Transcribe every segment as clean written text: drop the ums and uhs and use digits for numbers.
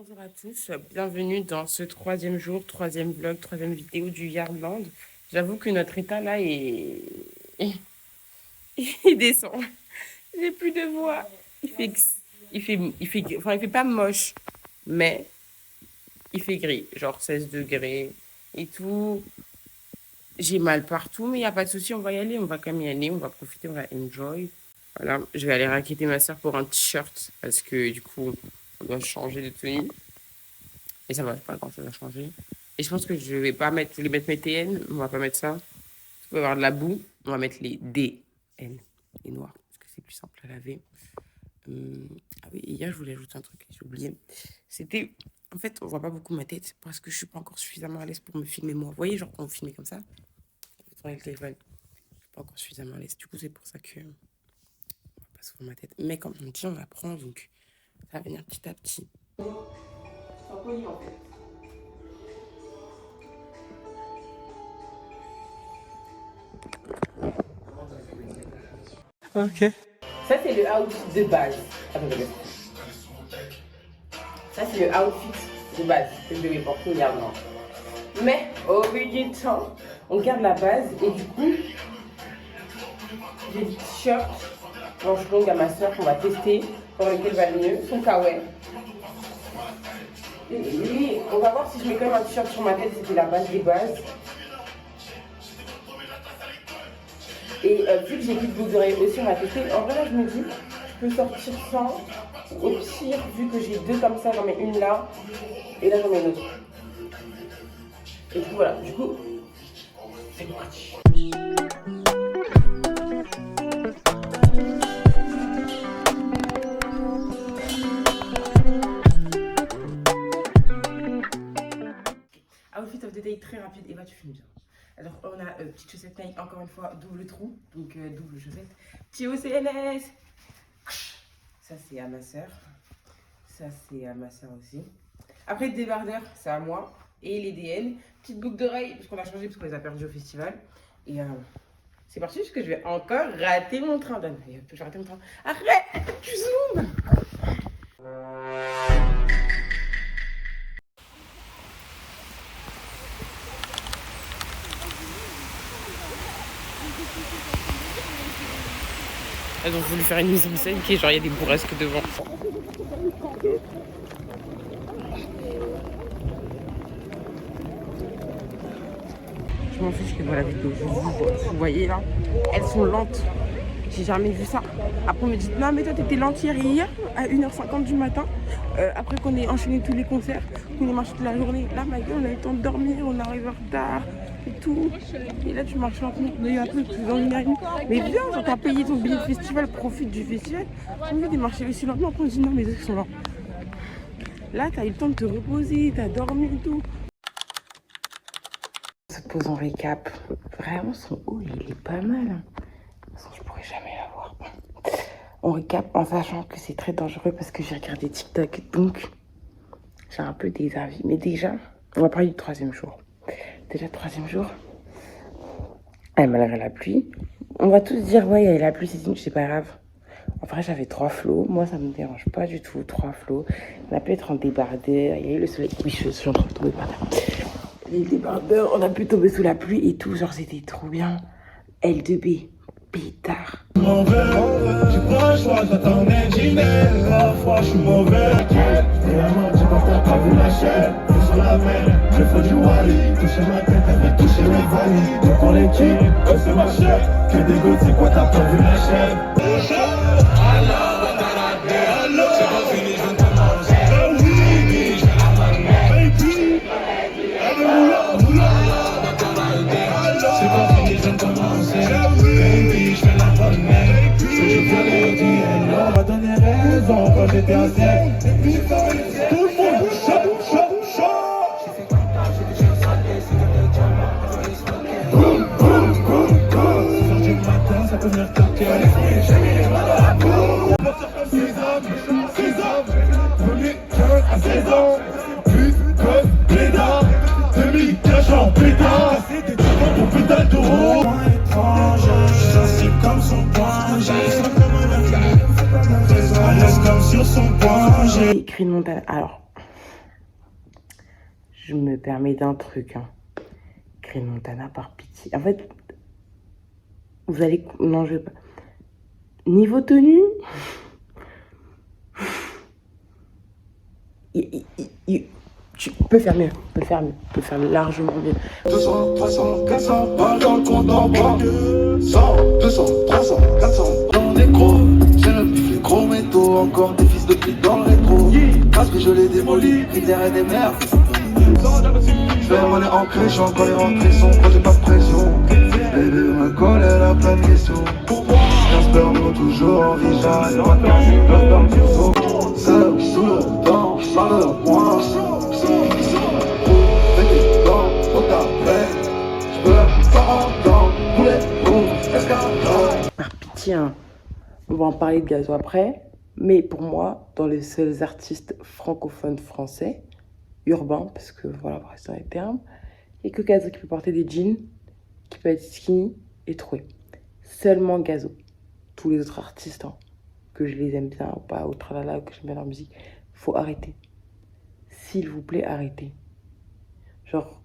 Bonjour à tous, bienvenue dans ce troisième jour, troisième vlog, troisième vidéo du Yardland. J'avoue que notre état là il descend. J'ai plus de voix. Enfin, il fait pas moche, mais il fait gris, genre 16 degrés et tout. J'ai mal partout, mais il n'y a pas de souci, on va y aller, on va quand même y aller, on va profiter, on va enjoy. Voilà, je vais aller raqueter ma soeur pour un t-shirt parce que du coup, on doit changer de tenue. Et ça va pas grand chose à changer. Et je pense que je vais mettre mes TN, on va pas mettre ça. Il va y avoir de la boue, on va mettre les DN, les noirs, parce que c'est plus simple à laver. Ah oui, hier je voulais ajouter un truc, j'ai oublié. C'était, en fait, on voit pas beaucoup ma tête parce que je suis pas encore suffisamment à l'aise pour me filmer moi. Vous voyez, genre quand vous filmez comme ça, vous tournez le téléphone, je suis pas encore suffisamment à l'aise. Du coup, c'est pour ça que on voit pas souvent ma tête. Mais comme on dit, on apprend, donc ça va venir petit à petit. Sans poli en fait. Ok. Ça, c'est le outfit de base. Attendez. Ça, c'est le outfit de base que je devais porter hier. Mais au bout du temps, on garde la base et du coup, j'ai des t-shirts manches longues à ma soeur qu'on va tester, pour lequel va mieux, son kawaii. Et on va voir si je mets quand même un t-shirt sur ma tête, c'était la base des bases. Et vu que j'ai plus de boucles d'oreilles aussi, on va tester. En vrai, là, je me dis, je peux sortir sans. Au pire, vu que j'ai deux comme ça, j'en mets une là. Et là, j'en mets une autre. Et du coup, voilà. Du coup, c'est parti. Outfit of the day très rapide. Eva, tu filmes bien. Alors, on a petite chaussette Nike, encore une fois, double trou, donc double chaussette. Petit OCNS. Ça, c'est à ma soeur. Ça, c'est à ma soeur aussi. Après, le débardeur, c'est à moi. Et les DN. Petite boucle d'oreille, parce qu'on a changé, parce qu'on les a perdus au festival. Et c'est parti, parce que je vais encore rater mon train. Je vais rater mon train. Arrête, tu zoomes. Elles ont voulu faire une mise en scène qui est genre il y a des bourrasques devant. Je m'en fiche que voilà la vidéo. Vous voyez là, elles sont lentes. J'ai jamais vu ça. Après on me dit non mais toi t'étais lente hier à 1h50 du matin. Après qu'on ait enchaîné tous les concerts, qu'on ait marché toute la journée. Là ma gueule, on a eu le temps de dormir, on arrive en retard et tout. Et là tu marches lentement, on a eu un truc dans une heure et demie. Mais viens, genre t'as payé ton billet de festival, profite du festival. On veut marcher aussi lentement, après on dit non mais les autres sont lents. Là t'as eu le temps de te reposer, t'as dormi et tout. On se pose en récap. Vraiment son haut il est pas mal. Je pourrais jamais l'avoir. On récap en sachant que c'est très dangereux parce que j'ai regardé TikTok, donc j'ai un peu des avis. Mais déjà, on va parler du troisième jour. Déjà, troisième jour, malgré la pluie, on va tous dire ouais, il y a la pluie, c'est pas grave. En vrai, j'avais 3 flots. Moi, ça me dérange pas du tout. 3 flots. On a pu être en débardeur. Il y a eu le soleil. Oui, je suis en train de tomber par là. Les débardeurs, on a pu tomber sous la pluie et tout. Genre, c'était trop bien. L2B. Pétard. J'ai pas le choix, j'attends mes dîners. Parfois je suis mauvais. Vraiment, j'ai pas vu la chaîne. Je suis sur la mer, je fais du wally. Toucher ma tête, elle fait toucher mes valises. Donc pour l'équipe, c'est ma chef. Que des gouttes, c'est quoi, t'as pas vu la chaîne? Alors, c'est pas fini, je viens de commencer. Baby, je vais la ramener. Baby, c'est pas fini, je viens de commencer. Baby, je vais la ramener. Si je veux les dire, on m'a donné raison quand j'étais un sec. Tout le monde chaud. J'ai fait comme ça, j'ai déjà salé, c'est que des diamants. Boum, boum, boum, boum. Sur du matin, ça peut venir toquer. J'ai mis les mains dans la boum. On va faire comme 6 hommes. Premier cœur à 16 ans. Plus comme pédard. 2000 cash en pétard. C'est des diamants pour pédale d'euro. Comme son point G, à l'aise comme sur son point G. Écrit de montagne. Alors, je me permets d'un truc, hein. Green Montana, par pitié. En fait, vous allez... Non, je vais pas... Niveau tenue... Tu peux faire mieux, tu peux faire largement mieux. 200, 300, 400 balles dans le compte en banque. 100, 200, 300, 400 dans les gros. J'ai le bif, les gros métaux, encore des fils de pute dans le rétro. Parce que je les démolis, critères et des merdes. Je fais monnaie ancrée, je suis encore les rentrées sombres, j'ai pas de pression. Bébé, ma colle, elle a plein de questions. 15 pernos, toujours en vie, j'arrête pas de casser leur permission. Seul, sous le temps, sans le point. Par pitié, hein. On va en parler de Gazo après. Mais pour moi, dans les seuls artistes francophones français, urbains, parce que voilà, pour rester dans les termes, il n'y a que Gazo qui peut porter des jeans, qui peut être skinny et troué. Seulement Gazo. Tous les autres artistes, hein, que je les aime bien ou pas, ou tralala, que j'aime bien leur musique, faut arrêter. S'il vous plaît, arrêtez. Genre,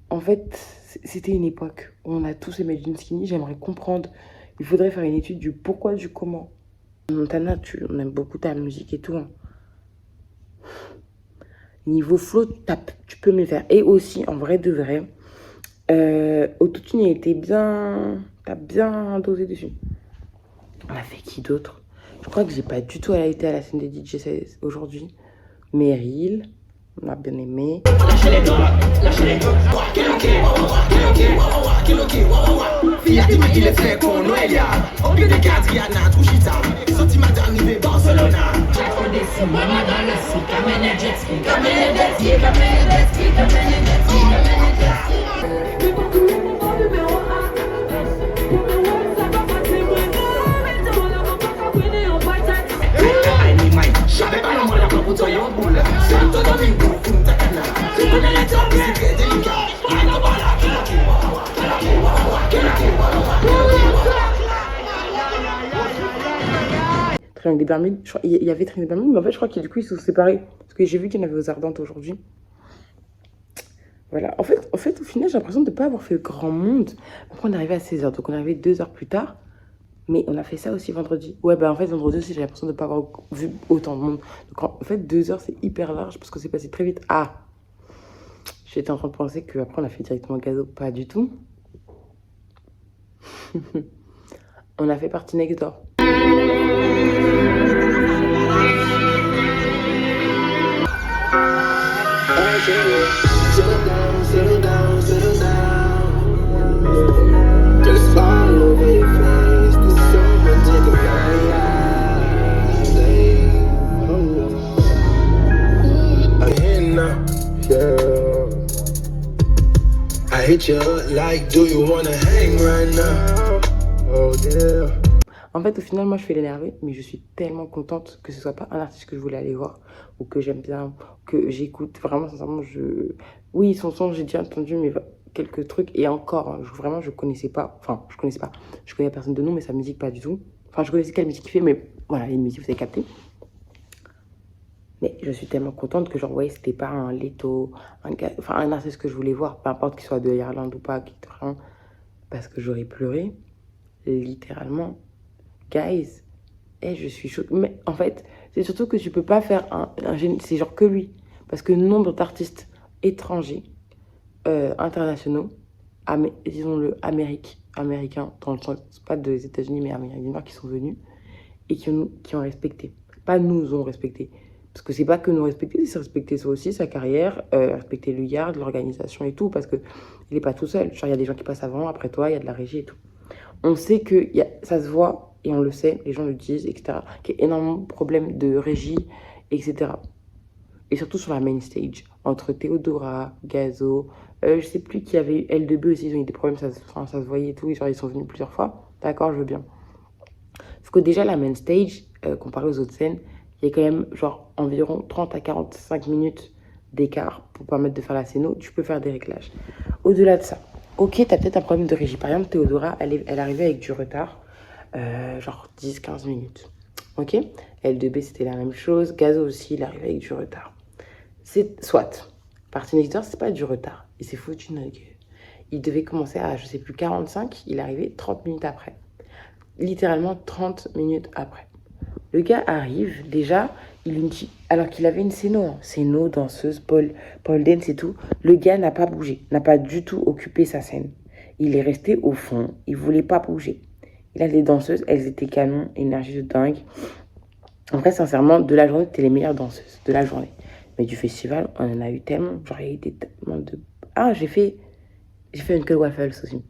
en fait, c'était une époque où on a tous aimé le jean skinny. J'aimerais comprendre. Il faudrait faire une étude du pourquoi, du comment. Montana, on aime beaucoup ta musique et tout. Hein. Niveau flow, tu peux me le faire. Et aussi, en vrai de vrai, Autotune, il était bien... T'as bien dosé dessus. On a fait qui d'autre? Je crois que j'ai pas du tout été à la scène des DJ aujourd'hui. Meryl, on a bien aimé. Lâchez les doigts, lâchez les doigts. Fille, dis-moi qu'il est fait con, Noelia. Au lieu de Gadriana, Truchita. Sentiment d'arriver Barcelona. Jack for this, mama dans le sud. Kamene jet ski, kamene jet ski, kamene jet ski, kamene jet ski, kamene jet ski. Mais pour tout le monde, on numéro 1. Pour le world, ça va passer vraiment. Mais tout le monde va pas comprendre en bataille. I need my j'avais pas le moyen pour vous toyer en boule. C'est tout dans une boule, pour ta canne. Tu connais les temps, c'est très délicat. Triangle des Bermudes, il y avait Triangle des Bermudes, mais en fait, je crois que du coup, ils se sont séparés. Parce que j'ai vu qu'il y en avait aux Ardentes aujourd'hui. Voilà. En fait, au final, j'ai l'impression de ne pas avoir fait grand monde. Après, on est arrivé à 16h, donc on est arrivé 2 heures plus tard. Mais on a fait ça aussi vendredi. Ouais, bah en fait, vendredi aussi, j'ai l'impression de ne pas avoir vu autant de monde. Donc en fait, 2 heures, c'est hyper large parce que c'est passé très vite. Ah! J'étais en train de penser qu'après, on a fait directement Gazo. Pas du tout. On a fait partie next door. Settle down, settle down. Just smile over your face. There's someone taking my life. I hit now, yeah. I hit you up like, do you wanna hang right now? Oh yeah. En fait, au final, moi, je fais l'énerver, mais je suis tellement contente que ce soit pas un artiste que je voulais aller voir, ou que j'aime bien, que j'écoute. Vraiment, sincèrement, oui, son son, j'ai déjà entendu, mais quelques trucs, et encore, hein, vraiment, je connaissais pas, enfin, je connaissais pas, je connais personne de nom, mais sa musique, pas du tout. Enfin, je connaissais quelle musique il fait, mais voilà, une musique, vous avez capté. Mais je suis tellement contente que, genre, ouais, c'était pas un Leto, un artiste que je voulais voir, peu importe qu'il soit de l'Irlande ou pas, vraiment, parce que j'aurais pleuré, littéralement. Guys, je suis choquée. Mais en fait, c'est surtout que tu peux pas faire c'est genre que lui. Parce que nombre d'artistes étrangers, internationaux, disons-le, américains, dans le sens, pas des États-Unis, mais Américains du Nord, qui sont venus et qui ont respecté. Pas nous ont respecté. Parce que c'est pas que nous respecter, c'est respecter ça aussi, sa carrière, respecter le yard, l'organisation et tout, parce que il est pas tout seul. Genre, il y a des gens qui passent avant, après toi, il y a de la régie et tout. On sait que ça se voit, et on le sait, les gens le disent, etc., qu'il y a énormément de problèmes de régie, etc. Et surtout sur la main stage, entre Théodora, Gazo, je sais plus qui avait eu L2B aussi, ils ont eu des problèmes, ça se voyait et tout, genre ils sont venus plusieurs fois. D'accord, je veux bien. Parce que déjà, la main stage, comparé aux autres scènes, il y a quand même genre environ 30 à 45 minutes d'écart pour permettre de faire la scéno, tu peux faire des réglages. Au-delà de ça, ok, t'as peut-être un problème de régie. Par exemple, Théodora, elle arrivait avec du retard. Genre 10-15 minutes. Ok, L2B c'était la même chose. Gazo aussi, il arrive avec du retard. C'est soit. Parti Nectar, c'est pas du retard. Il s'est foutu une gueule. Il devait commencer à, je sais plus, 45. Il est arrivé 30 minutes après. Littéralement 30 minutes après. Le gars arrive, déjà, il lui dit, alors qu'il avait une scéno, danseuse, pole dance et tout. Le gars n'a pas bougé, n'a pas du tout occupé sa scène. Il est resté au fond, il voulait pas bouger. Il a des danseuses, elles étaient canon, énergie de dingue. En vrai, sincèrement, de la journée, c'était les meilleures danseuses, de la journée. Mais du festival, on en a eu tellement, genre, il y a eu tellement de... Ah, j'ai fait une queue waffles aussi.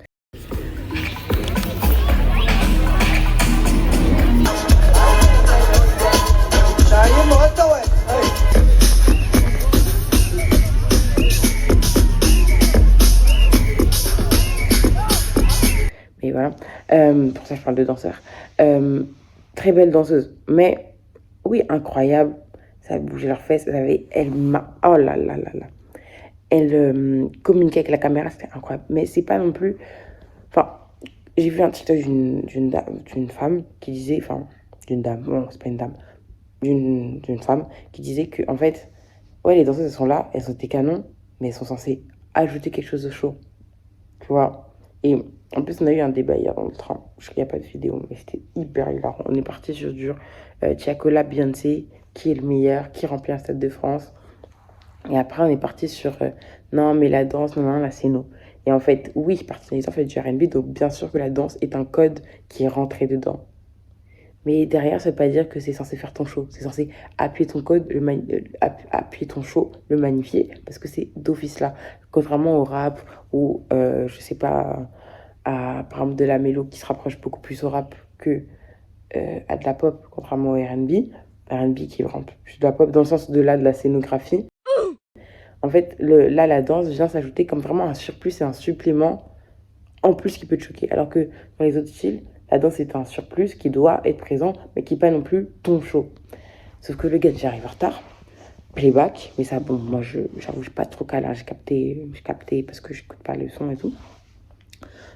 Et voilà, pour ça je parle de danseurs. Très belle danseuse, mais oui, incroyable. Ça bougeait leurs fesses, elle m'a... Oh là là là là. Elle communiquait avec la caméra, c'était incroyable. Mais c'est pas non plus... Enfin, j'ai vu un TikTok d'une femme qui disait... Enfin, d'une dame, non, c'est pas une dame. D'une femme qui disait que, en fait, ouais, les danseuses, elles sont là, elles ont des canons, mais elles sont censées ajouter quelque chose de chaud. Tu vois? Et en plus, on a eu un débat hier dans le train. Il n'y a pas de vidéo, mais c'était hyper hilarant. On est parti sur du Tiakola, Beyoncé, qui est le meilleur, qui remplit un stade de France. Et après, on est parti sur non, mais la danse, non, la scéno. Et en fait, oui, partie en fait du R&B, donc bien sûr que la danse est un code qui est rentré dedans. Mais derrière, ça veut pas dire que c'est censé faire ton show. C'est censé appuyer ton code, appuyer ton show, le magnifier, parce que c'est d'office là. Contrairement au rap ou, je sais pas, par exemple de la mélo qui se rapproche beaucoup plus au rap que à de la pop, contrairement au R&B. R&B qui est vraiment plus de la pop dans le sens de la scénographie. En fait, là, la danse vient s'ajouter comme vraiment un surplus et un supplément en plus qui peut te choquer. Alors que dans les autres styles, la danse est un surplus qui doit être présent, mais qui n'est pas non plus ton show. Sauf que le gars, j'arrive en retard. Playback, mais ça, bon, moi, j'avoue, j'ai pas trop calé. J'ai capté parce que j'écoute pas le son et tout.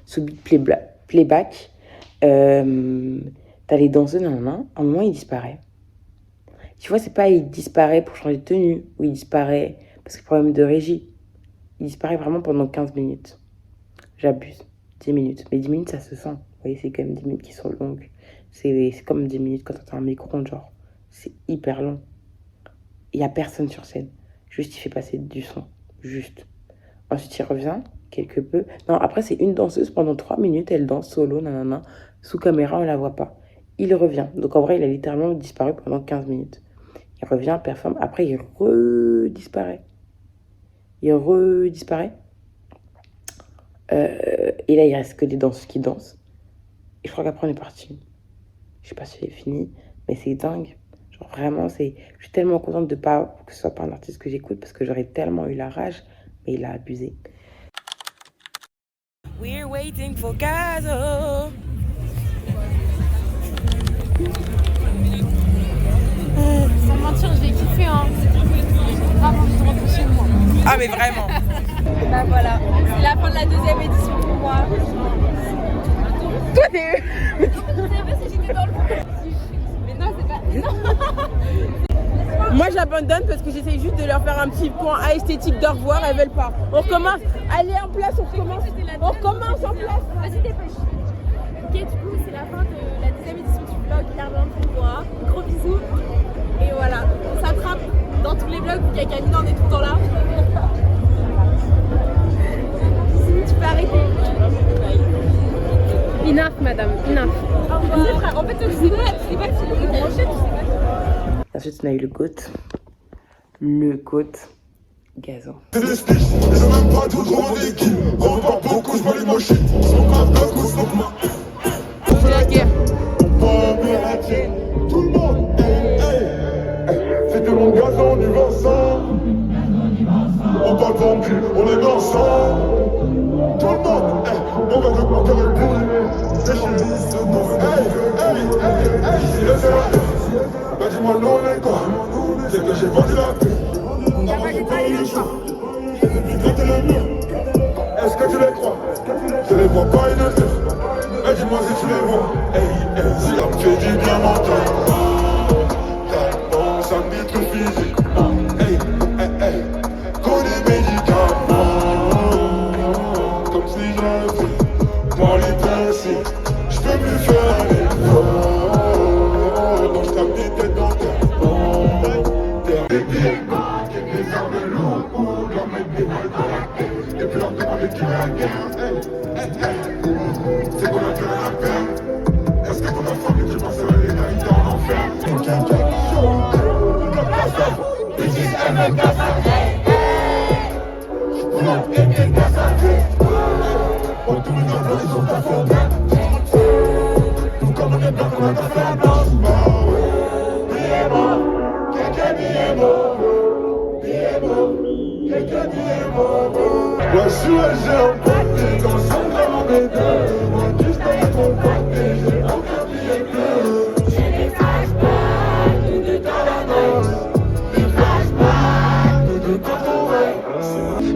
Ce beat playback, t'as les danseurs, à un moment, il disparaît. Tu vois, c'est pas il disparaît pour changer de tenue, ou il disparaît parce que problème de régie. Il disparaît vraiment pendant 15 minutes. J'abuse. 10 minutes. Mais 10 minutes, ça se sent. Vous voyez, c'est quand même 10 minutes qui sont longues. C'est comme 10 minutes quand t'as un micro, genre. C'est hyper long. Il n'y a personne sur scène. Juste, il fait passer du son. Juste. Ensuite, il revient, quelque peu. Non, après, c'est une danseuse. Pendant 3 minutes, elle danse solo, nanana. Sous caméra, on ne la voit pas. Il revient. Donc, en vrai, il a littéralement disparu pendant 15 minutes. Il revient, performe. Après, il redisparaît. Et là, il reste que des danseuses qui dansent. Et je crois qu'après, on est parti. Je sais pas si c'est fini, mais c'est dingue. Genre, vraiment, je suis tellement contente que ce soit pas un artiste que j'écoute parce que j'aurais tellement eu la rage, mais il a abusé. We're waiting for Gazo. Sans mentir, je l'ai kiffé, hein. J'ai grave envie de rentrer chez moi. Ah mais vraiment. Bah voilà, c'est la fin de la deuxième édition pour moi. Toi t'es... Mais non, c'est pas... Non. Moi j'abandonne parce que j'essaye juste de leur faire un petit point A esthétique de revoir, elles veulent pas. On recommence, allez en place, on recommence en place. Vas-y, dépêche. Ok, du coup, c'est la fin de la deuxième édition du vlog Clairement pour moi. Gros bisous. Et voilà, on s'attrape dans tous les vlogs où il y a Camille, on est tout le temps là. Tu peux arrêter. Enough, madame, enough. En fait, tu sais pas que c'est le crochet, tu sais pas. Ensuite, on a eu le GOAT. Gazon. C'est des sticks, ils ont même pas tout gros d'équipe. On parle beaucoup, je vois les mochis. Son corps d'un coup, son main. On fait la guerre. Tout le monde, c'est tout le monde Gazon, on y va ensemble. On parle pas en cul, on est ensemble. Tout le monde, on va de mon cœur et pourri. Bah dis-moi non, on est quoi? C'est que j'ai vendu la paix. Est-ce que tu les crois? Je les vois pas, ils ne disent. Mais dis-moi si tu les vois. Si ça me fait du bien mental. Ça me dit tout physique. Connais mes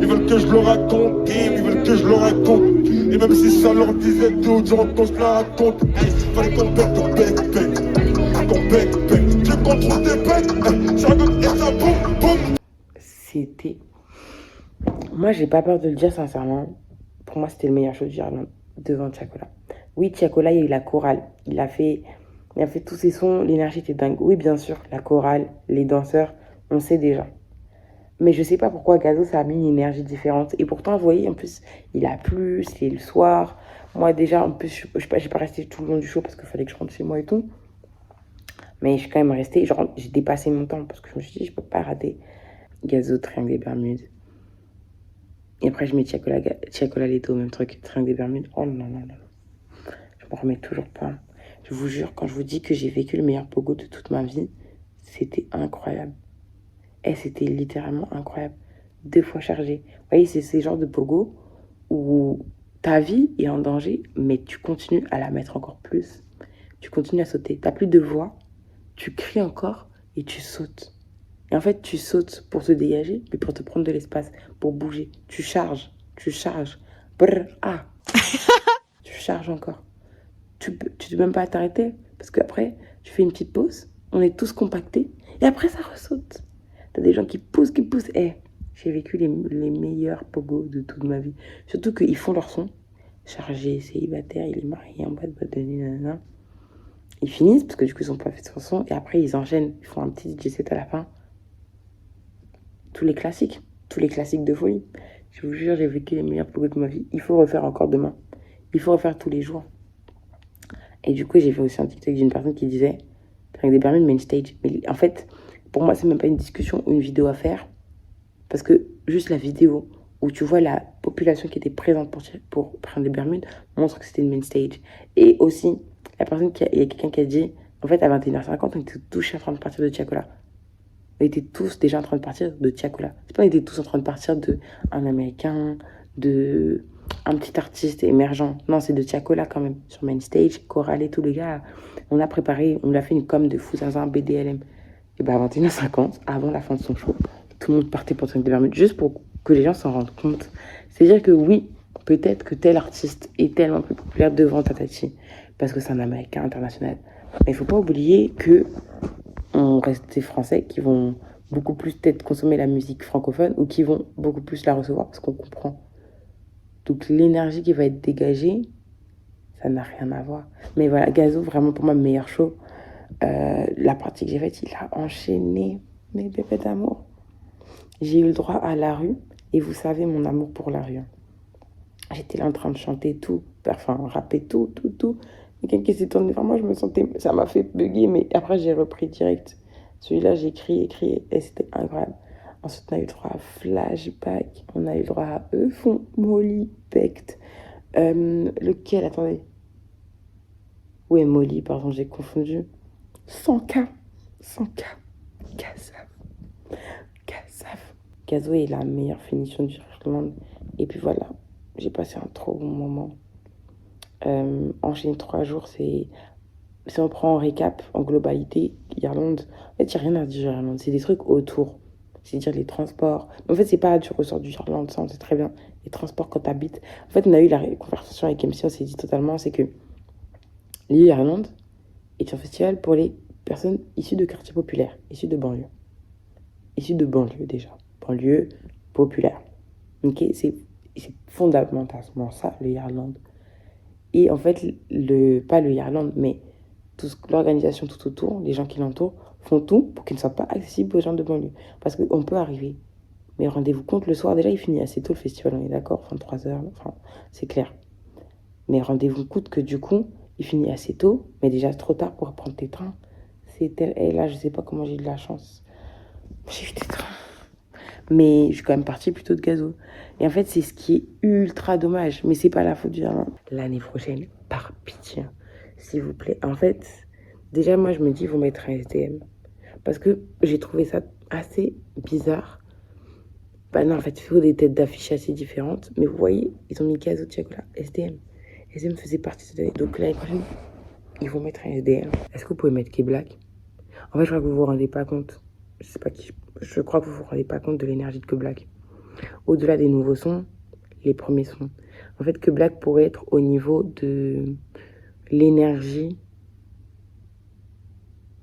Ils veulent que je leur raconte, ils veulent que je leur raconte. Et même si ça leur disait tout, j'entends, je la raconte. Hey, fallait qu'on pète, qu'on pète. Je contrôle tes pètes, j'arrive et ça boum, boum. C'était... Moi, j'ai pas peur de le dire sincèrement. Pour moi, c'était le meilleur show du Irlande devant Tiakola. Oui, Tiakola, il y a eu la chorale. Il a fait tous ses sons, l'énergie était dingue. Oui, bien sûr, la chorale, les danseurs, on sait déjà. Mais je sais pas pourquoi Gazo, ça a mis une énergie différente. Et pourtant, vous voyez, en plus, il a plu, c'est le soir. Moi, déjà, en plus, je sais pas, j'ai pas resté tout le long du show parce qu'il fallait que je rentre chez moi et tout. Mais je suis quand même restée. Genre, j'ai dépassé mon temps parce que je me suis dit, je peux pas rater Gazo, Triangle des Bermudes. Et après, je mets Tiakola Leto, même truc, Triangle des Bermudes. Oh non, non, non. Je m'en remets toujours pas. Je vous jure, quand je vous dis que j'ai vécu le meilleur pogo de toute ma vie, c'était incroyable. Et c'était littéralement incroyable. 2 fois chargé. Vous voyez, c'est ces genres de pogo où ta vie est en danger, mais tu continues à la mettre encore plus. Tu continues à sauter. T'as plus de voix, tu cries encore et tu sautes. Et en fait, tu sautes pour te dégager, mais pour te prendre de l'espace, pour bouger. Tu charges. Brr, ah. Tu charges encore. Tu peux même pas t'arrêter, parce qu'après, tu fais une petite pause, on est tous compactés, et après, ça ressaute. T'as des gens qui poussent. J'ai vécu les meilleurs pogos de toute ma vie. Surtout qu'ils font leur son. Chargé, célibataire, il est marié en boîte de nuit, nanana. Ils finissent, parce que du coup, ils ont pas fait de son, et après, ils enchaînent. Ils font un petit DJ set à la fin. Tous les classiques de folie. Je vous jure, j'ai vécu les meilleurs pogos de ma vie. Il faut refaire encore demain. Il faut refaire tous les jours. Et du coup, j'ai fait aussi un TikTok d'une personne qui disait avec des Bermudes main stage. Mais en fait, pour moi, c'est même pas une discussion ou une vidéo à faire. Parce que juste la vidéo où tu vois la population qui était présente pour prendre des Bermudes montre que c'était une main stage. Et aussi, il y a quelqu'un qui a dit, en fait, à 21h50, on était tous en train de partir de Tiakola. On était tous déjà en train de partir de Tiakola. C'est pas on était tous en train de partir d'un Américain, de un petit artiste émergent. Non, c'est de Tiakola quand même, sur main stage, chorale et tout, les gars. On a préparé, on a fait une com de fou, un BDLM. Et bah, à 21h50, avant la fin de son show, tout le monde partait pour Triangle des Bermudes, juste pour que les gens s'en rendent compte. C'est-à-dire que oui, peut-être que tel artiste est tellement plus populaire devant Tatati, parce que c'est un Américain international. Mais il faut pas oublier que on reste des Français qui vont beaucoup plus peut-être consommer la musique francophone ou qui vont beaucoup plus la recevoir parce qu'on comprend. Donc l'énergie qui va être dégagée, ça n'a rien à voir. Mais voilà, Gazo, vraiment pour moi, meilleur show. La partie que j'ai faite, il a enchaîné mes bébés d'amour. J'ai eu le droit à la rue et vous savez mon amour pour la rue. J'étais là en train de chanter tout, enfin rapper tout. Quelqu'un qui s'est tourné vers moi, je me sentais, ça m'a fait bugger, mais après j'ai repris direct. Celui-là, j'ai crié et c'était incroyable. Ensuite, on a eu le droit à Flashback, on a eu le droit à Euphon, Molly, Pect. Lequel, attendez. Ouais, Molly, pardon, j'ai confondu. 100K. Gazaf. Gazo est la meilleure finition du Irlande. Et puis voilà, j'ai passé un trop bon moment. Enchaîner 3 jours, si on prend en récap, en globalité, Irlande, en fait, il n'y a rien à dire Irlande, c'est des trucs autour. C'est-à-dire les transports. En fait, c'est pas du ressort du Irlande, ça, on sait très bien. Les transports quand t'habites. En fait, on a eu la conversation avec MC, on s'est dit totalement, c'est que l'île Irlande est un festival pour les personnes issues de quartiers populaires, issues de banlieue. Issues de banlieue, déjà. Banlieue populaire. Ok, c'est fondamentalement ça, le Irlande. Et en fait, pas le Irlande, mais l'organisation tout autour, les gens qui l'entourent, font tout pour qu'il ne soit pas accessible aux gens de banlieue. Parce qu'on peut arriver Mais rendez-vous compte, le soir, déjà, il finit assez tôt le festival, on est d'accord, 23h, enfin, c'est clair. Mais rendez-vous compte que du coup, il finit assez tôt, mais déjà trop tard pour prendre tes trains. Et là, je sais pas comment j'ai eu de la chance. J'ai eu des trains. Mais je suis quand même partie plutôt de gazo. Et en fait, c'est ce qui est ultra dommage. Mais c'est pas la faute du Irlande. L'année prochaine, par pitié, s'il vous plaît. En fait, déjà, moi, je me dis, ils vont mettre un SDM. Parce que j'ai trouvé ça assez bizarre. Bah non, en fait, il faut des têtes d'affiche assez différentes. Mais vous voyez, ils ont mis Gazo, Thiago là, SDM. SDM faisait partie de cette année. Donc l'année prochaine, ils vont mettre un SDM. Est-ce que vous pouvez mettre K-Black? En fait, je crois que vous vous rendez pas compte. Je sais pas qui. Je crois que vous vous rendez pas compte de l'énergie de K-Black. Au-delà des nouveaux sons, les premiers sons. En fait, K-Black pourrait être au niveau de l'énergie,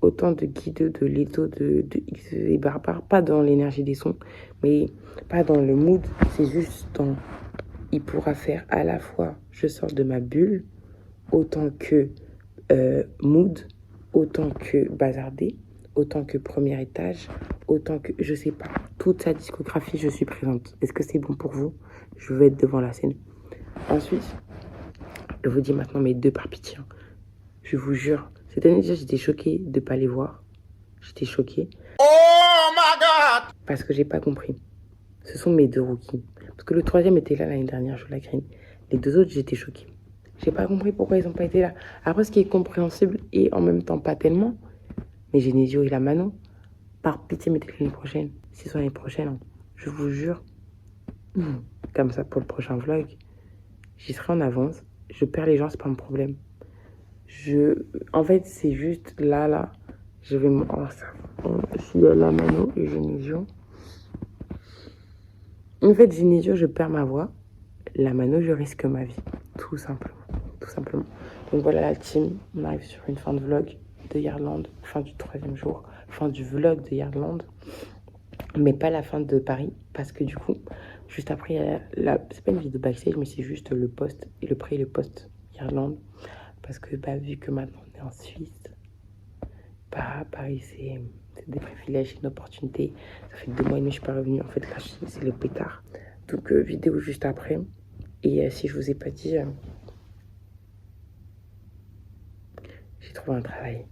autant de Guido, de Leto, de X et Barbare, pas dans l'énergie des sons, mais pas dans le mood, c'est juste dans... Il pourra faire à la fois je sors de ma bulle, autant que mood, autant que bazardé, autant que premier étage, autant que, je sais pas, toute sa discographie, je suis présente. Est-ce que c'est bon pour vous? Je veux être devant la scène. Ensuite, je vous dis maintenant mes deux par pitié. Je vous jure, cette année déjà, j'étais choquée de ne pas les voir. J'étais choquée. Oh my God! Parce que j'ai pas compris. Ce sont mes deux rookies. Parce que le troisième était là l'année dernière, je la crains. Les deux autres, j'étais choquée. J'ai pas compris pourquoi ils ont pas été là. Après, ce qui est compréhensible et en même temps pas tellement, mais Genesio et la Mano, par pitié, mettez l'année prochaine. Si c'est l'année prochaine, hein, je vous jure. Comme ça, pour le prochain vlog, j'y serai en avance. Je perds les gens, c'est pas un problème. En fait, c'est juste là, je vais me... Oh, ça... S'il y a la Mano et Genesio. En fait, Genesio, je perds ma voix. La Mano, je risque ma vie. Tout simplement. Tout simplement. Donc voilà la team. On arrive sur une fin de vlog de Yardland. Fin du 3e jour. Fin du vlog de Yardland. Mais pas la fin de Paris. Parce que du coup, juste après, il y a c'est pas une vidéo backstage, mais c'est juste le post et le pré et le post Yardland. Parce que vu que maintenant on est en Suisse, Paris c'est des privilèges, une opportunité. Ça fait 2 mois et demi que je suis pas revenue. En fait là c'est le pétard. Donc vidéo juste après. Et si je vous ai pas dit, j'ai trouvé un travail.